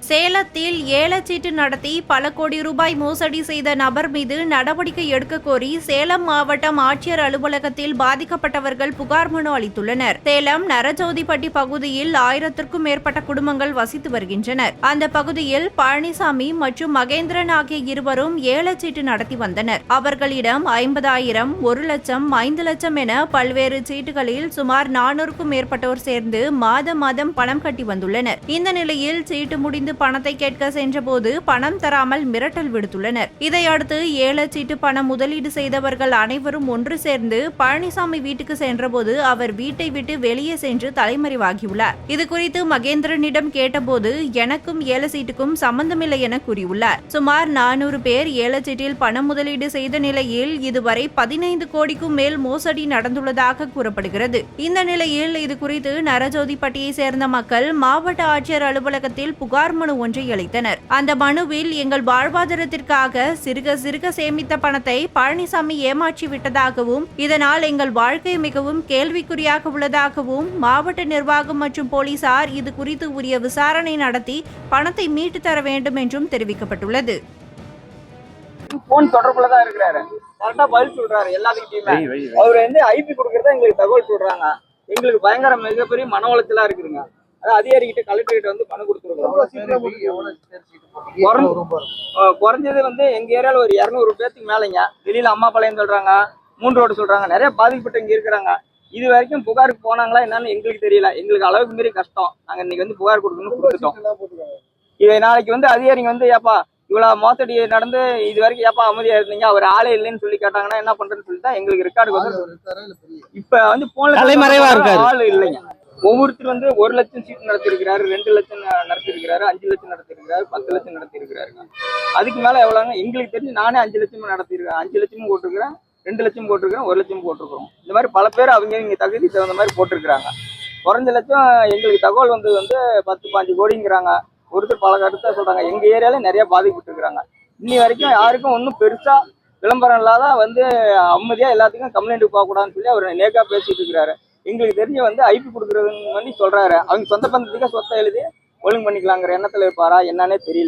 சேலத்தில் ஏலச்சீட்டு நடத்தி பல கோடி ரூபாய் மோசடி செய்த நபர் மீது நடவடிக்கை எடுக்க கோரி சேலம் மாவட்டம் ஆட்சியர் அலுவலகத்தில் பாதிக்கப்பட்டவர்கள் புகார் மனு அளித்துள்ளனர். சேலம் நரஜோதிப்பட்டி பகுதியில் 1000க்கும் மேற்பட்ட குடும்பங்கள் வசித்து வருகின்றனர். அந்த பகுதியில் பழனிசாமி மற்றும் மகேந்திரன் ஆகிய இருவரும் ஏலச்சீட்டு நடத்தி வந்தனர். அவர்களிடம் 50,000, 1 லட்சம், 5 லட்சம் என பல்வேறு சீட்டுகளில் சுமார் 400க்கும் மேற்பட்டோர் சேர்ந்து மாதம் பணம் கட்டி வந்துள்ளனர். இந்த நிலையில் சீட்டு முடிந்து பணத்தை கேட்க சென்றபோது பணம் தராமல் மிரட்டல் விடுத்துள்ளனர். இதையடுத்து ஏலச்சீட்டு பணம் முதலீடு செய்தவர்கள் அனைவரும் ஒன்று சேர்ந்து பழனிசாமி வீட்டுக்கு சென்றபோது அவர் வீட்டை விட்டு வெளியே சென்று தலைமறைவாகியுள்ளார். இதுகுறித்து மகேந்திரனிடம் கேட்டபோது எனக்கும் ஏலச்சீட்டுக்கும் சம்பந்தமில்லை என கூறியுள்ளார். சுமார் 400 பேர் ஏலச்சீட்டில் பணம் முதலீடு செய்த நிலையில் இதுவரை 15 கோடிக்கும் மேல் மோசடி நடந்துள்ளதாக கூறப்படுகிறது. இந்த நிலையில் இதுகுறித்து நரஜோதிப்பட்டியை சேர்ந்த மக்கள் மாவட்ட ஆட்சியர் அலுவலகத்தில் புகார் மனு ஒன்றை அளித்தனர். அந்த மனுவில் எங்கள் வாழ்வாதாரத்திற்காக சிறுக சேமித்த பணத்தை பழனிசாமி ஏமாற்றி விட்டதாகவும் இதனால் எங்கள் வாழ்க்கை மிகவும் கேள்விக்குறியாக உள்ளதாகவும் மாவட்ட நிர்வாகம் மற்றும் போலீசார் இது குறித்து உரிய விசாரணை நடத்தி பணத்தை மீட்டு தர வேண்டும் என்றும் தெரிவிக்கப்பட்டுள்ளது. போன் தொடர்புலதான் இருக்கிறாரு. கரெக்டா பதில் சொல்றாரு எல்லாத்துக்கிட்டையுமே. அவர் ஐபி கொடுக்கறதா எங்களுக்கு தகவல் சொல்றாங்க. எங்களுக்கு பயங்கர மிகப்பெரிய மன உளைச்சலா இருக்குதுங்க. அதாவது அதிகாரிகிட்ட கலெக்டர்கிட்ட பணம் கொடுத்துருக்கோம். குறைஞ்சது எங்க ஏரியால ஒரு 200 பேத்துக்கு மேலைங்க. வெளியில அம்மாபாளையம் சொல்றாங்க, 3 ரோடு சொல்றாங்க. நிறைய பாதிக்கப்பட்டு இங்க இருக்கிறாங்க. இது வரைக்கும் புகாருக்கு போனாங்களா என்னன்னு எங்களுக்கு தெரியல. எங்களுக்கு அளவுக்கு மீறி கஷ்டம். நாங்க இன்னைக்கு புகார் கொடுக்கணும்னு கொடுத்துட்டோம். இதை நாளைக்கு அதிகாரிங்க ஏப்பா இவ்வளவு மோசடி நடந்து இது வரைக்கும் ஏப்பா அமைதியா இருந்தீங்க, அவர் ஆளே இல்லைன்னு சொல்லி கேட்டாங்கன்னா என்ன பண்றேன்னு சொல்லிட்டு எங்களுக்கு ரெக்கார்டு இப்ப போன்ல ஆளு இல்லைங்க. ஒவ்வொருத்தர் 1 லட்சம் சீட் நடத்திருக்கிறாரு, 2 லட்சம் நடத்திருக்கிறாரு, 5 லட்சம் நடத்திருக்கிறாரு, 10 லட்சம் நடத்திருக்கிறாருங்க. அதுக்கு மேல எவ்வளவுங்க எங்களுக்கு தெரிஞ்சு நானே 5 லட்சமும் நடத்திருக்கேன். 5 லட்சமும் போட்டிருக்கிறேன், 2 லட்சம் போட்டிருக்கிறேன், 1 லட்சம் போட்டிருக்கிறோம். இந்த மாதிரி பல பேர் அவங்க தகுதி தகுந்த மாதிரி போட்டிருக்கிறாங்க. குறைஞ்ச லட்சம் எங்களுக்கு தகவல் 10-15 கோடிங்கிறாங்க. ஒருத்தர் பல கருத்தா சொல்றாங்க. எங்க ஏரியால நிறைய பாதிக்கப்பட்டு இருக்கிறாங்க. இன்னி வரைக்கும் யாருக்கும் ஒன்றும் பெருசா விளம்பரம் இல்லாத அமைதியா எல்லாத்துக்கும் கம்ப்ளைண்ட் போக கூடாதுன்னு சொல்லி அவர் நேக்கா பேசிட்டு இருக்கிறாரு. எங்களுக்கு தெரிஞ்ச ஐபி கொடுக்குறதுன்னு சொல்றாரு. அவங்க சொந்த பந்தத்துக்கு சொத்தை எழுதி ஒழுங்கு பண்ணிக்கலாங்கிற எண்ணத்துல இருப்பாரா என்னன்னே தெரியல.